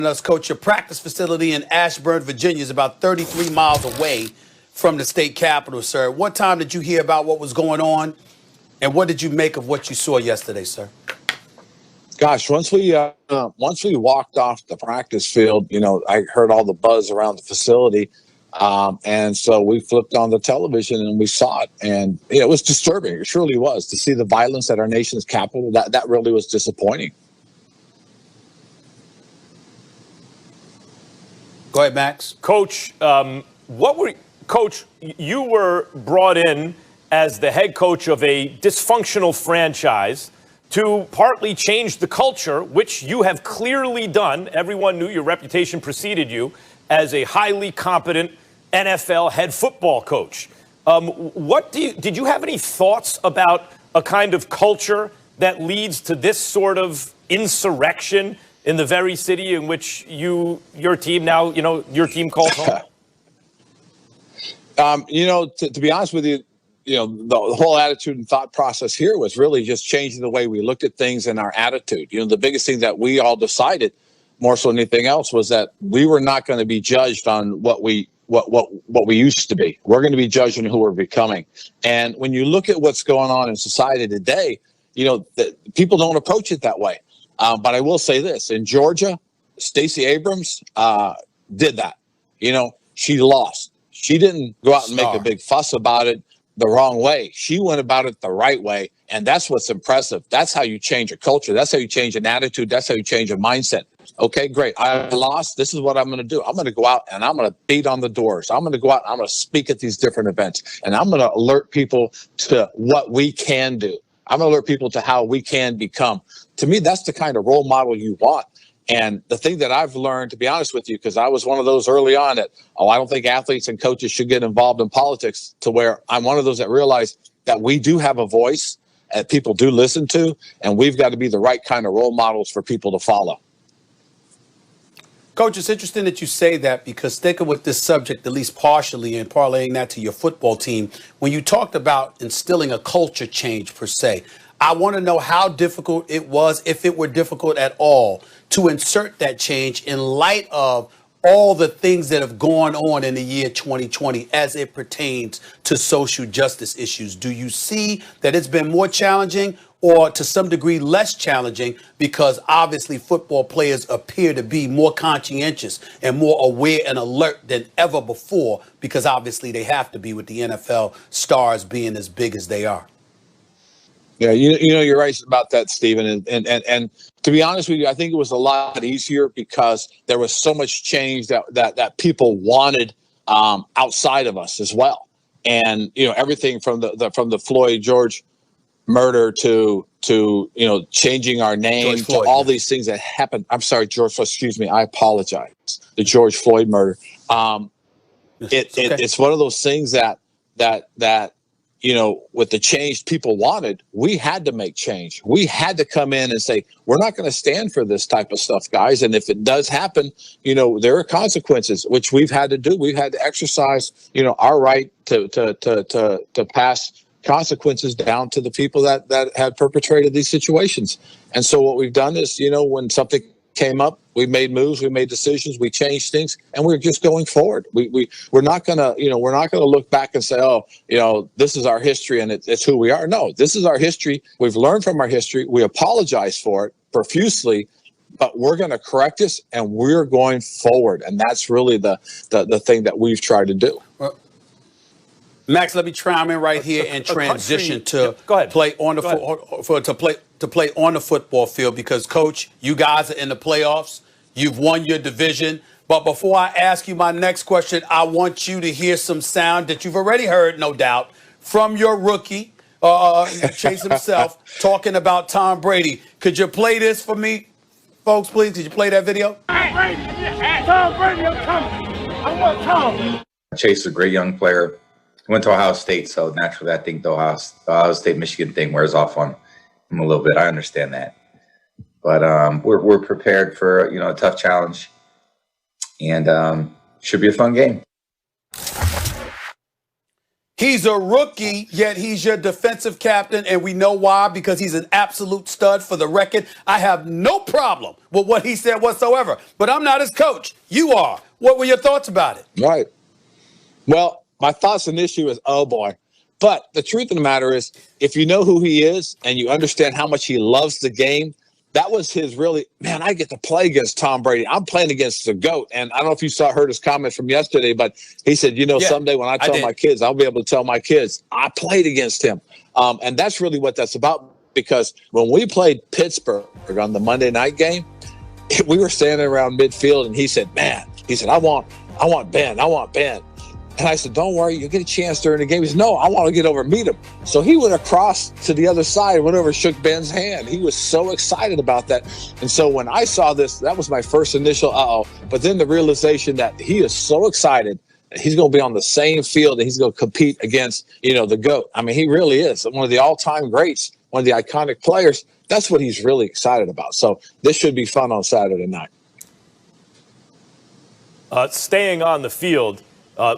us, Coach, your practice facility in Ashburn, Virginia is about 33 miles away from the state capitol, sir. What time did you hear about what was going on, and what did you make of what you saw yesterday, sir? Gosh, once we walked off the practice field, I heard all the buzz around the facility, and so we flipped on the television and we saw it, and it was disturbing. It surely was, to see the violence at our nation's capital. That really was disappointing. Go ahead, Max. Coach, Coach, you were brought in as the head coach of a dysfunctional franchise to partly change the culture, which you have clearly done. Everyone knew your reputation preceded you as a highly competent NFL head football coach. Did you have any thoughts about a kind of culture that leads to this sort of insurrection in the very city in which your team calls home? To be honest with you, the whole attitude and thought process here was really just changing the way we looked at things and our attitude. The biggest thing that we all decided, more so than anything else, was that we were not going to be judged on what we used to be. We're going to be judged on who we're becoming. And when you look at what's going on in society today, people don't approach it that way. But I will say this: in Georgia, Stacey Abrams did that. She lost. She didn't go out and make a big fuss about it the wrong way. She went about it the right way, and that's what's impressive. That's how you change a culture. That's how you change an attitude. That's how you change a mindset. Okay, great. I lost. This is what I'm going to do. I'm going to go out and I'm going to beat on the doors. I'm going to go out and I'm going to speak at these different events, and I'm going to alert people to what we can do. I'm going to alert people to how we can become. To me, that's the kind of role model you want. And the thing that I've learned, to be honest with you, because I was one of those early on that, I don't think athletes and coaches should get involved in politics, to where I'm one of those that realized that we do have a voice that people do listen to, and we've got to be the right kind of role models for people to follow. Coach, it's interesting that you say that, because sticking with this subject, at least partially, and parlaying that to your football team, when you talked about instilling a culture change per se, I want to know how difficult it was, if it were difficult at all, to insert that change in light of all the things that have gone on in the year 2020 as it pertains to social justice issues. Do you see that it's been more challenging, or to some degree less challenging, because obviously football players appear to be more conscientious and more aware and alert than ever before, because obviously they have to be, with the NFL stars being as big as they are? Yeah, you're right about that, Stephen. And to be honest with you, I think it was a lot easier because there was so much change that people wanted outside of us as well. And everything from the Floyd George murder to changing our name to all these things that happened. I'm sorry, George. Excuse me. I apologize. The George Floyd murder. It's one of those things that with the change people wanted, we had to make change. We had to come in and say, we're not going to stand for this type of stuff, guys. And if it does happen, there are consequences, which we've had to do. We've had to exercise, our right to pass consequences down to the people that had perpetrated these situations. And so what we've done is, when something came up, we made moves, we made decisions, we changed things, and we're just going forward. We're not gonna look back and say, this is our history and it's who we are. No, this is our history. We've learned from our history. We apologize for it profusely, but we're going to correct this and we're going forward. And that's really the thing that we've tried to do. Well, Max, let me chime in right here and transition to play on the football field, because, Coach, you guys are in the playoffs. You've won your division. But before I ask you my next question, I want you to hear some sound that you've already heard, no doubt, from your rookie, Chase himself, talking about Tom Brady. Could you play this for me, folks, please? Could you play that video? Tom Brady, I'm coming. I want Tom. Chase is a great young player. Went to Ohio State, so naturally I think the Ohio State-Michigan thing wears off on him a little bit. I understand that. But we're prepared for a tough challenge, and should be a fun game. He's a rookie, yet he's your defensive captain, and we know why, because he's an absolute stud. For the record, I have no problem with what he said whatsoever, but I'm not his coach. You are. What were your thoughts about it? Right. Well, my thoughts on the issue is, oh boy. But the truth of the matter is, if you know who he is and you understand how much he loves the game, that was his really, man, I get to play against Tom Brady. I'm playing against the GOAT. And I don't know if you heard his comment from yesterday, but he said, someday when I tell my kids, I'll be able to tell my kids I played against him. And that's really what that's about, because when we played Pittsburgh on the Monday night game, we were standing around midfield and he said, I want Ben. And I said, don't worry, you'll get a chance during the game. He said, no, I want to get over and meet him. So he went across to the other side, went over and shook Ben's hand. He was so excited about that. And so when I saw this, that was my first initial But then the realization that he is so excited that he's going to be on the same field and he's going to compete against, the GOAT. I mean, he really is one of the all-time greats, one of the iconic players. That's what he's really excited about. So this should be fun on Saturday night. Staying on the field,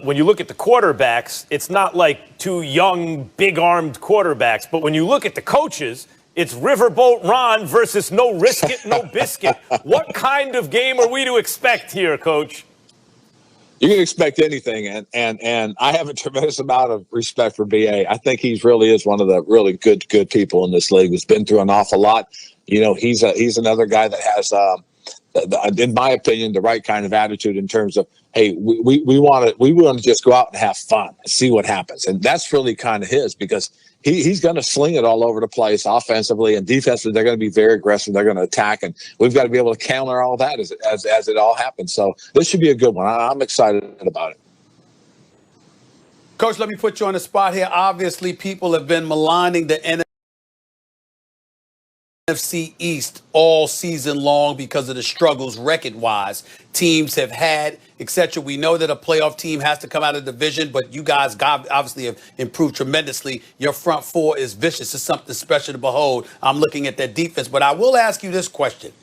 when you look at the quarterbacks, it's not like two young, big-armed quarterbacks. But when you look at the coaches, it's Riverboat Ron versus no risk it, no biscuit. What kind of game are we to expect here, Coach? You can expect anything, and I have a tremendous amount of respect for BA. I think he really is one of the really good people in this league. Who's been through an awful lot. He's another guy that has, in my opinion, the right kind of attitude in terms of, hey, we want to just go out and have fun and see what happens, and that's really kind of his, because he's going to sling it all over the place offensively and defensively. They're going to be very aggressive. They're going to attack, and we've got to be able to counter all that as it all happens. So this should be a good one. I'm excited about it. Coach, let me put you on the spot here. Obviously, people have been maligning the NFC East all season long because of the struggles record-wise teams have had, etc. We know that a playoff team has to come out of the division, but you guys obviously have improved tremendously. Your front four is vicious. It's something special to behold. I'm looking at that defense, but I will ask you this question.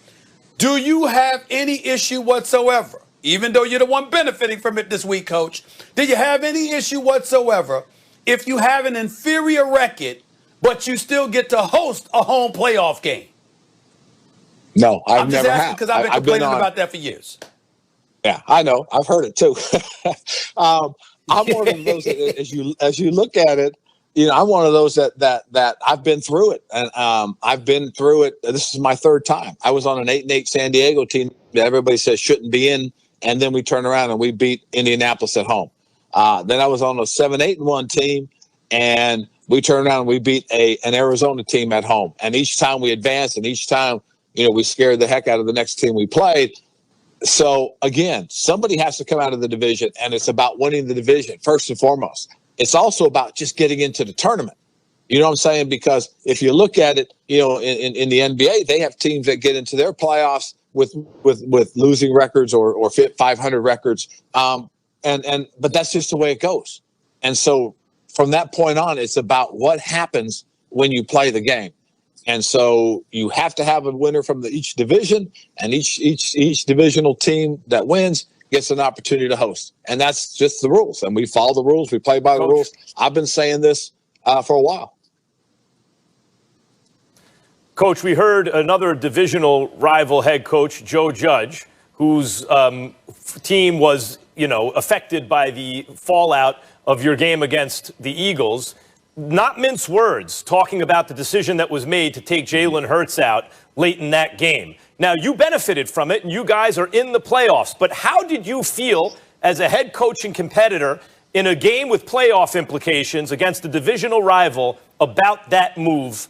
Do you have any issue whatsoever, even though you're the one benefiting from it this week, Coach, do you have any issue whatsoever if you have an inferior record but you still get to host a home playoff game? No, I'm just asking because I've been complaining about that for years. Yeah, I know. I've heard it too. I'm one of those that, as you look at it, I'm one of those that I've been through it, and I've been through it. This is my third time. I was on an 8-8 San Diego team that everybody says shouldn't be in, and then we turned around and we beat Indianapolis at home. Then I was on a 7-8-1 team, and we turned around and we beat an Arizona team at home. And each time we advanced, and each time, we scared the heck out of the next team we played. So, again, somebody has to come out of the division, and it's about winning the division, first and foremost. It's also about just getting into the tournament. You know what I'm saying? Because if you look at it, in the NBA, they have teams that get into their playoffs with losing records or 500 records. But that's just the way it goes. And so from that point on, it's about what happens when you play the game. And so you have to have a winner from each division, and each divisional team that wins gets an opportunity to host. And that's just the rules. And we follow the rules. We play by the rules. I've been saying this for a while. Coach, we heard another divisional rival head coach, Joe Judge, whose team was, affected by the fallout of your game against the Eagles. Not mince words, talking about the decision that was made to take Jalen Hurts out late in that game. Now, you benefited from it, and you guys are in the playoffs. But how did you feel as a head coach and competitor in a game with playoff implications against a divisional rival about that move